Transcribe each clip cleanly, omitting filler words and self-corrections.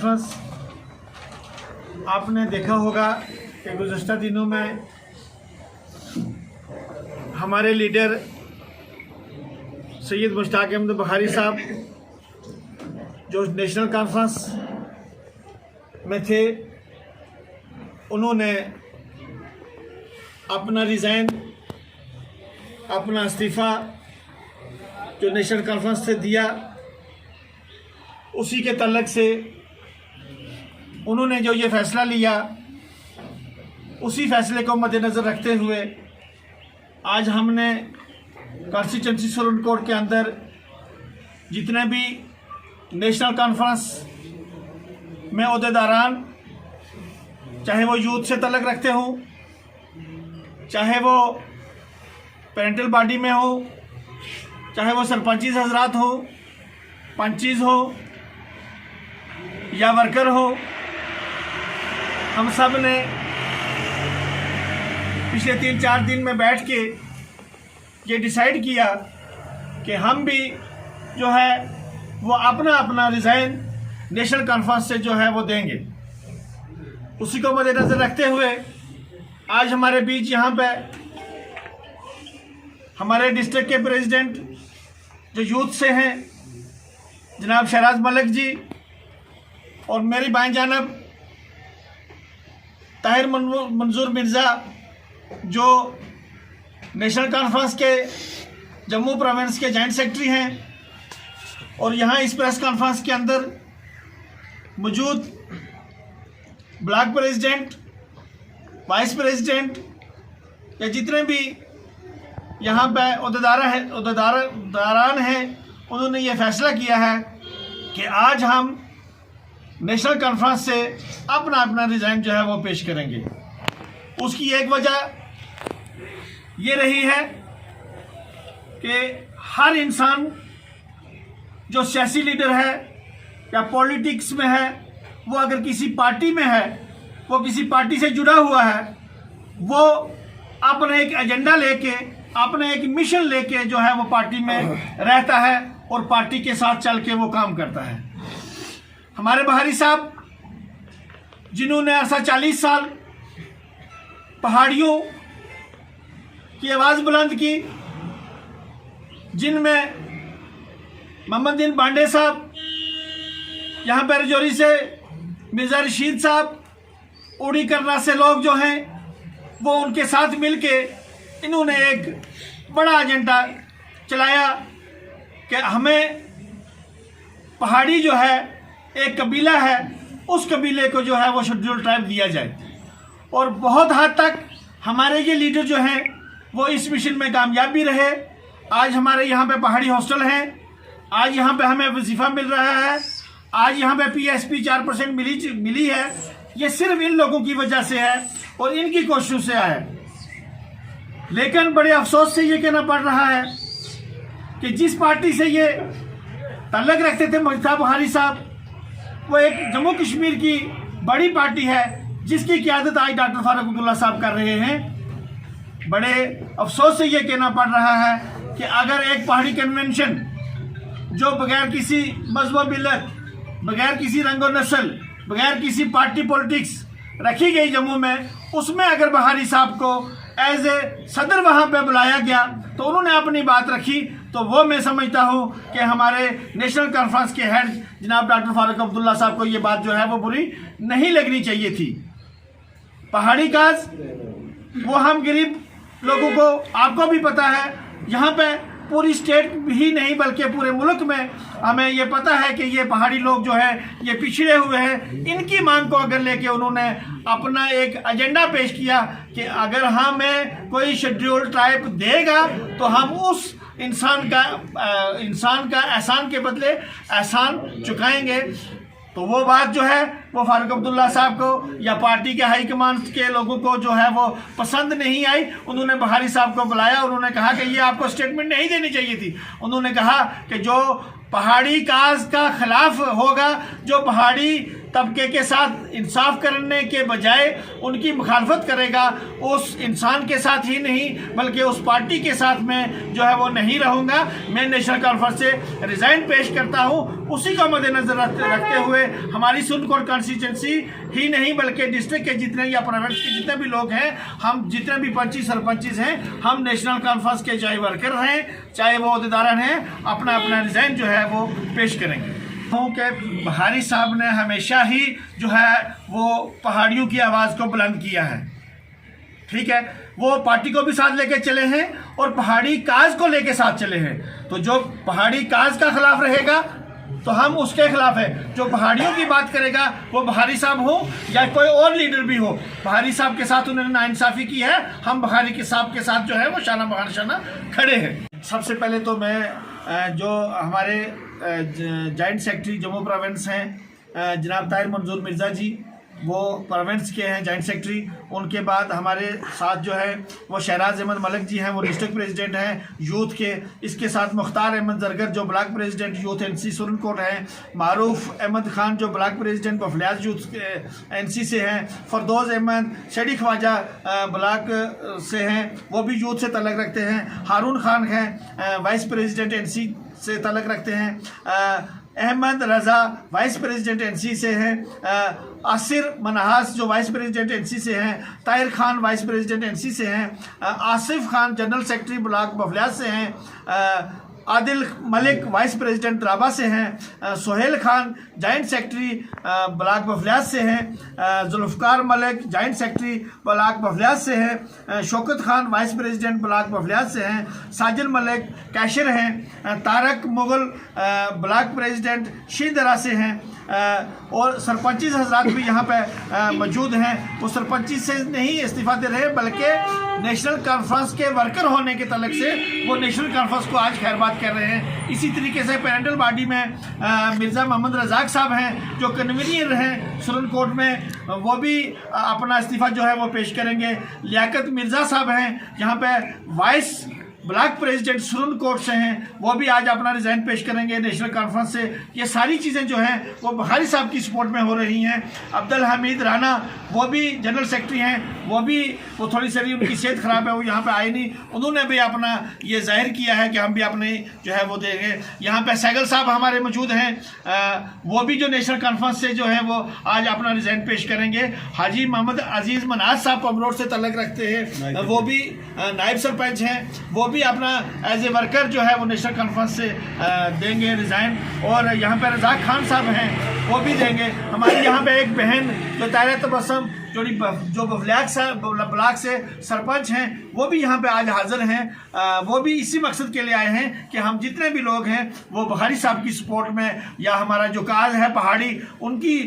Conference आपने देखा होगा कि गुज़श्ता दिनों में हमारे लीडर सैयद मुश्ताक अहमद बुखारी साहब जो नेशनल कॉन्फ्रेंस में थे, उन्होंने अपना रिज़ाइन, अपना इस्तीफ़ा जो नेशनल कॉन्फ्रेंस से दिया, उसी के तल्लक से उन्होंने जो ये फ़ैसला लिया, उसी फ़ैसले को मद्देनज़र रखते हुए आज हमने कॉन्स्टिट्यूंसी सुप्रीम कोर्ट के अंदर जितने भी नेशनल कॉन्फ्रेंस में ओहदेदारान, चाहे वो यूथ से तल्लक रखते हों, चाहे वो पेरेंटल बॉडी में हो, चाहे वो सरपंचीज़ हजरात हो, पंचीज़ हो या वर्कर हो, हम सब ने पिछले 3-4 दिन में बैठ के ये डिसाइड किया कि हम भी जो है वो अपना अपना रिज़ाइन नेशनल कॉन्फ्रेंस से जो है वो देंगे। उसी को मद्देनज़र रखते हुए आज हमारे बीच यहाँ पे हमारे डिस्ट्रिक्ट के प्रेसिडेंट जो यूथ से हैं जनाब शहराज मलिक जी, और मेरी बाएं जानब ताहिर मंजूर मिर्ज़ा जो नेशनल कॉन्फ्रेंस के जम्मू प्रोविंस के जॉइंट सेक्रेटरी हैं, और यहाँ इस प्रेस कॉन्फ्रेंस के अंदर मौजूद ब्लॉक प्रेसिडेंट, वाइस प्रेसिडेंट या जितने भी यहाँ पे ओहदेदारान हैं, उन्होंने ये फैसला किया है कि आज हम नेशनल कॉन्फ्रेंस से अपना अपना रिज़ाइन जो है वो पेश करेंगे। उसकी एक वजह ये रही है कि हर इंसान जो सियासी लीडर है या पॉलिटिक्स में है, वो अगर किसी पार्टी में है, वो किसी पार्टी से जुड़ा हुआ है, वो अपना एक एजेंडा लेके, अपना एक मिशन लेके जो है वो पार्टी में रहता है और पार्टी के साथ चल के वो काम करता है। हमारे बुखारी साहब जिन्होंने ऐसा 40 साल पहाड़ियों की आवाज़ बुलंद की, जिनमें मोहम्मदीन बांडे साहब, यहाँ पर रजौरी से मिर्ज़ा रशीद साहब, उड़ी करना से लोग जो हैं वो उनके साथ मिलके इन्होंने एक बड़ा एजेंडा चलाया कि हमें पहाड़ी जो है एक कबीला है, उस कबीले को जो है वो शेड्यूल ट्राइब दिया जाए। और बहुत हद तक हमारे ये लीडर जो हैं वो इस मिशन में कामयाब भी रहे। आज हमारे यहाँ पे पहाड़ी हॉस्टल हैं, आज यहाँ पे हमें वजीफ़ा मिल रहा है, आज यहाँ पे PSP 4% मिली है। ये सिर्फ इन लोगों की वजह से है और इनकी कोशिशों से है। लेकिन बड़े अफसोस से ये कहना पड़ रहा है कि जिस पार्टी से ये ताल्लुक़ रखते थे मुश्ताक बुखारी साहब, वो एक जम्मू कश्मीर की बड़ी पार्टी है जिसकी क़यादत आज डॉक्टर फारूक अब्दुल्ला साहब कर रहे हैं। बड़े अफसोस से ये कहना पड़ रहा है कि अगर एक पहाड़ी कन्वेंशन जो बगैर किसी मज़हब मिल्लत, बगैर किसी रंगो नस्ल, बगैर किसी पार्टी पॉलिटिक्स रखी गई जम्मू में, उसमें अगर बुखारी साहब को एज ए सदर वहाँ पे बुलाया गया तो उन्होंने अपनी बात रखी, तो वो मैं समझता हूँ कि हमारे नेशनल कॉन्फ्रेंस के हेड जनाब डॉक्टर फारूक अब्दुल्ला साहब को ये बात जो है वो बुरी नहीं लगनी चाहिए थी। पहाड़ी काज वो हम गरीब लोगों को, आपको भी पता है, यहाँ पे पूरी स्टेट ही नहीं बल्कि पूरे मुल्क में हमें ये पता है कि ये पहाड़ी लोग जो है ये पिछड़े हुए हैं। इनकी मांग को अगर लेके उन्होंने अपना एक एजेंडा पेश किया कि अगर हमें कोई शेड्यूल ट्राइब देगा तो हम उस इंसान का एहसान के बदले एहसान चुकाएंगे। तो वो बात जो है वो फारूक अब्दुल्ला साहब को या पार्टी के हाईकमान के लोगों को जो है वो पसंद नहीं आई। उन्होंने बुखारी साहब को बुलाया, उन्होंने कहा कि ये आपको स्टेटमेंट नहीं देनी चाहिए थी। उन्होंने कहा कि जो पहाड़ी काज का खिलाफ होगा, जो पहाड़ी तबके के साथ इंसाफ करने के बजाय उनकी मुखालफत करेगा, उस इंसान के साथ ही नहीं बल्कि उस पार्टी के साथ में जो है वो नहीं रहूँगा। मैं नेशनल कॉन्फ्रेंस से रिज़ाइन पेश करता हूँ। उसी का मद्देनजर रखते हुए हमारी सुरनकोट कॉन्स्टिट्यूंसी ही नहीं बल्कि डिस्ट्रिक्ट के जितने या प्रोविंस के जितने भी लोग हैं, हम जितने भी पंची सरपंचेस हैं, हम नेशनल कॉन्फ्रेंस के चाहे वर्कर हैं चाहे वो अहदेदार हैं, अपना अपना रिज़ाइन जो है वो पेश करेंगे। कि बहारी साहब ने हमेशा ही जो है वो पहाड़ियों की आवाज़ को बुलंद किया है। ठीक है, वो पार्टी को भी साथ लेके चले हैं और पहाड़ी काज को लेके साथ चले हैं। तो जो पहाड़ी काज का खिलाफ रहेगा तो हम उसके खिलाफ है। जो पहाड़ियों की बात करेगा वो बहारी साहब हो या कोई और लीडर भी हो, बहारी साहब के साथ उन्होंने नाइंसाफ़ी की है, हम बहारी के साहब के साथ जो है वो शाना बहार शाना खड़े हैं। सबसे पहले तो मैं जो हमारे जॉइंट सेक्रेटरी जम्मू प्रोविंस हैं जनाब ताहिर मंजूर मिर्ज़ा जी, वो प्रोविंस के हैं जॉइंट सेक्रेटरी। उनके बाद हमारे साथ जो है वो शहराज अहमद मलिक जी हैं, वो डिस्ट्रिक्ट प्रेसिडेंट हैं यूथ के। इसके साथ मुख्तार अहमद जरगर जो block president youth NC Surankote हैं, मारूफ अहमद खान जो block president Buffliaz youth NC से हैं, फरदौस अहमद शेडी ख्वाजा ब्लॉक से हैं, वो भी यूथ से तल्लुक़ रखते हैं, हारून खान हैं वाइस प्रेसिडेंट NC से तल्लुक़ रखते हैं, अहमद रज़ा वाइस प्रेसिडेंट NC से हैं, आसिर मनहास जो वाइस प्रेसिडेंट NC से हैं, Tahir Khan vice president NC से हैं, Asif Khan general secretary block Buffliaz से हैं, आदिल मलिक वाइस प्रेसिडेंट द्राबा से हैं, Sohail Khan joint secretary block Buffliaz से हैं, Zulfkar Malik joint secretary block Buffliaz से हैं, Shaukat Khan vice president block Buffliaz से हैं, साजिद मलिक कैशियर हैं, तारक मुगल ब्लॉक प्रेसिडेंट शीदरा से हैं, और सरपंचिस हजरात भी यहाँ पे मौजूद हैं। वो सरपंचिस से नहीं इस्तीफ़ा दे रहे बल्कि नेशनल कॉन्फ्रेंस के वर्कर होने के तलक से वो नेशनल कॉन्फ्रेंस को आज खैरबाद कर रहे हैं। इसी तरीके से पेरेंटल बॉडी में मिर्ज़ा मोहम्मद रज़ाक साहब हैं जो कन्वीनियर हैं सुरनकोट में, वो भी अपना इस्तीफ़ा जो है वो पेश करेंगे। लियाकत मिर्ज़ा साहब हैं यहाँ पे वाइस ब्लॉक प्रेसिडेंट सुरनकोट से हैं, वो भी आज अपना रिज़ाइन पेश करेंगे नेशनल कॉन्फ्रेंस से। ये सारी चीज़ें जो हैं वो बहारी साहब की सपोर्ट में हो रही हैं। अब्दुल हमीद राना वो भी जनरल सेक्रेटरी हैं, वो थोड़ी सी उनकी सेहत ख़राब है, वो यहाँ पे आए नहीं, उन्होंने भी अपना ये जाहिर किया है कि हम भी अपने जो है वो देंगे। यहाँ पे सैगल साहब हमारे मौजूद हैं, वो भी जो नेशनल कॉन्फ्रेंस से जो है वो आज अपना रिज़ाइन पेश करेंगे। हाजी मोहम्मद अजीज़ मनाज साहब पमरोड से तल्लुक़ रखते हैं, वो भी नायब सरपंच हैं, वो भी अपना एज ए वर्कर जो है वो नेशनल कॉन्फ्रेंस से देंगे रिज़ाइन। और यहाँ पे रज़ाक खान साहब हैं, वो भी देंगे। हमारी यहाँ पे एक बहन जो ताहिरा तबस्सुम जो ब्लॉक से सरपंच हैं, वो भी यहाँ पे आज हाज़िर हैं। वो भी इसी मकसद के लिए आए हैं कि हम जितने भी लोग हैं वो बहारी साहब की सपोर्ट में या हमारा जो काज है पहाड़ी उनकी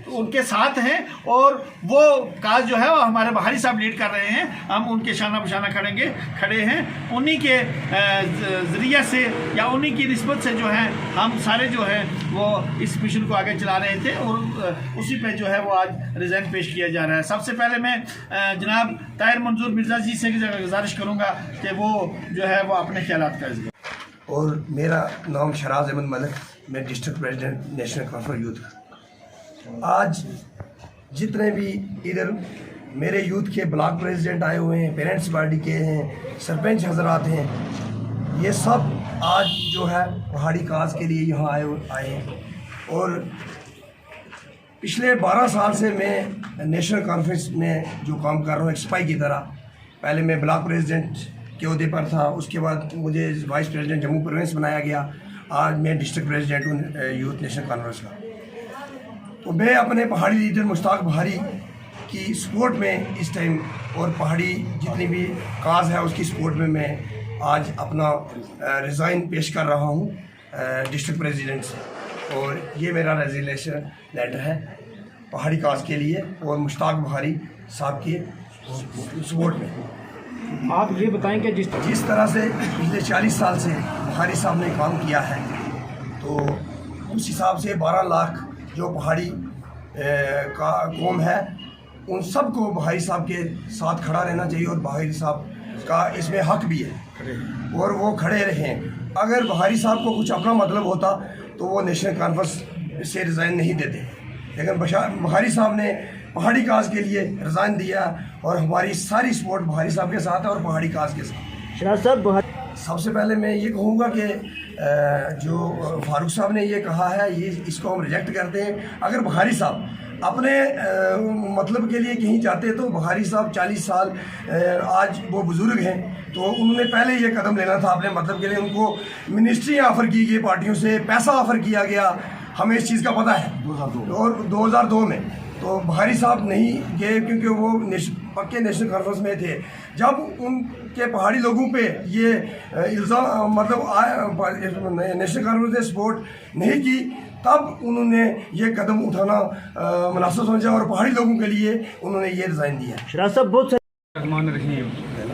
उनके साथ हैं, और वो काज जो है वो हमारे बहारी साहब लीड कर रहे हैं। हम उनके शाना बशाना खड़े हैं। उन्हीं के ज़रिए से या उन्हीं की निस्बत से जो है हम सारे जो है वो इस मिशन को आगे चला रहे थे, और उसी पे जो है वो आज रिज़ाइन पेश किया जा रहा है। सबसे पहले मैं जनाब ताहिर मंजूर मिर्ज़ा जी से गुजारिश करूँगा कि वो जो है वो अपने ख्यालात का इज़हार। और मेरा नाम शहराज अहमद मलिक, मैं district president national conference youth. आज जितने भी इधर मेरे यूथ के ब्लॉक प्रेसिडेंट आए हुए हैं, पेरेंट्स पार्टी के हैं, सरपंच हजरात हैं, ये सब आज जो है पहाड़ी काज के लिए यहाँ आए हैं। और पिछले 12 साल से मैं नेशनल कॉन्फ्रेंस में जो काम कर रहा हूँ एक सिपाही की तरह। पहले मैं ब्लॉक प्रेसिडेंट के ओहदे पर था, उसके बाद मुझे वाइस प्रेसिडेंट जम्मू प्रोविंस बनाया गया, आज मैं डिस्ट्रिक्ट प्रेसिडेंट हूँ यूथ नेशनल कॉन्फ्रेंस का। तो मैं अपने पहाड़ी लीडर मुश्ताक बहारी की सपोर्ट में इस टाइम, और पहाड़ी जितनी भी काज है उसकी सपोर्ट में मैं आज अपना रिज़ाइन पेश कर रहा हूँ डिस्ट्रिक्ट प्रेसिडेंट से। और ये मेरा रेजिग्नेशन लेटर है पहाड़ी काज के लिए और मुश्ताक बहारी साहब के सपोर्ट में। आप ये बताएं कि जिस तरह से पिछले 40 साल से बहारी साहब ने काम किया है, तो उस हिसाब से 12 लाख जो पहाड़ी का कौम है उन सबको बहारी साहब के साथ खड़ा रहना चाहिए, और बहारी साहब का इसमें हक भी है और वो खड़े रहें। अगर बहारी साहब को कुछ अपना मतलब होता तो वो नेशनल कॉन्फ्रेंस से रिज़ाइन नहीं देते, लेकिन बुखारी साहब ने पहाड़ी काज के लिए रिज़ाइन दिया और हमारी सारी सपोर्ट बुखारी साहब के साथ है और पहाड़ी काज के साथ। शराज साहब, सबसे पहले मैं ये कहूँगा कि जो फारूक साहब ने ये कहा है, ये इसको हम रिजेक्ट करते हैं। अगर बुखारी साहब अपने मतलब के लिए कहीं जाते तो बुखारी साहब 40 साल आज वो बुज़ुर्ग हैं, तो उन्होंने पहले ये कदम लेना था अपने मतलब के लिए। उनको मिनिस्ट्री ऑफ़र की गई, पार्टियों से पैसा ऑफ़र किया गया, हमें इस चीज़ का पता है। 2002 में तो बुखारी साहब नहीं गए क्योंकि वो पक्के नेशनल कॉन्फ्रेंस में थे। जब उनके पहाड़ी लोगों पे ये इल्ज़ाम मतलब नेशनल कॉन्फ्रेंस ने सपोर्ट नहीं की, तब उन्होंने ये कदम उठाना मुनासिब समझा और पहाड़ी लोगों के लिए उन्होंने ये रिज़ाइन दिया। शराज साहब, बहुत रहमान रहीम,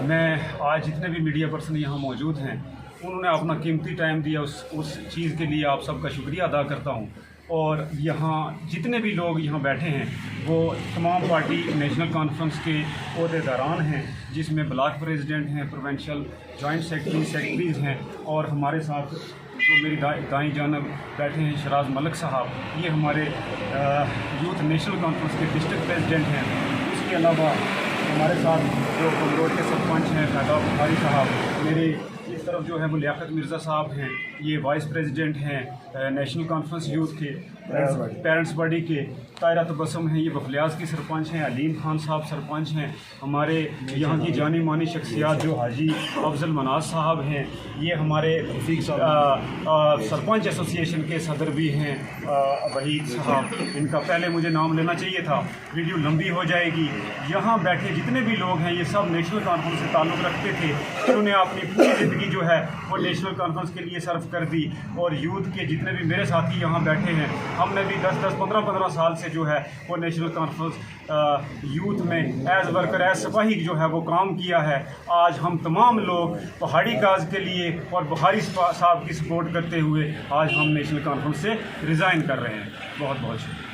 मैं आज जितने भी मीडिया पर्सन यहाँ मौजूद हैं उन्होंने अपना कीमती टाइम दिया, उस चीज़ के लिए आप सबका शुक्रिया अदा करता हूँ। और यहाँ जितने भी लोग यहाँ बैठे हैं वो तमाम पार्टी नेशनल कॉन्फ्रेंस के अहदेदारान हैं, जिसमें ब्लॉक प्रेसिडेंट हैं, प्रोविंशियल जॉइंट सेक्रेटरीज़ हैं, और हमारे साथ जो मेरी दाईं जानब बैठे हैं शराज मलिक साहब, ये हमारे यूथ नेशनल कॉन्फ्रेंस के डिस्ट्रिक्ट प्रेसिडेंट हैं। इसके अलावा हमारे साथ जो कमरोड के सरपंच हैं फैदा बुखारी साहब, मेरे इस तरफ जो है वो लियाकत मिर्ज़ा साहब हैं, ये वाइस प्रेसिडेंट हैं नेशनल कॉन्फ्रेंस यूथ के, पेरेंट्स बॉडी के। तायरा तबस्सुम हैं, ये बफलियाज की सरपंच हैं। अलीम खान साहब सरपंच हैं। हमारे यहाँ की जानी मानी शख्सियात जो हाजी अफजल मनाज साहब हैं, ये हमारे सरपंच एसोसिएशन के सदर भी हैं वहीद साहब। इनका पहले मुझे नाम लेना चाहिए था, वीडियो लंबी हो जाएगी। यहाँ बैठे जितने भी लोग हैं ये सब नेशनल कॉन्फ्रेंस से ताल्लुक़ रखते थे, उन्होंने अपनी पूरी ज़िंदगी जो है वो नेशनल कॉन्फ्रेंस के लिए सर्व कर दी। और यूथ के जितने भी मेरे साथी यहाँ बैठे हैं, हमने भी 10-10, 15-15 साल से जो है वो नेशनल कॉन्फ्रेंस यूथ में एज वर्कर एज सिपाही जो है वो काम किया है। आज हम तमाम लोग पहाड़ी काज के लिए और बुखारी साहब की सपोर्ट करते हुए आज हम नेशनल कॉन्फ्रेंस से रिज़ाइन कर रहे हैं। बहुत बहुत शुक्रिया।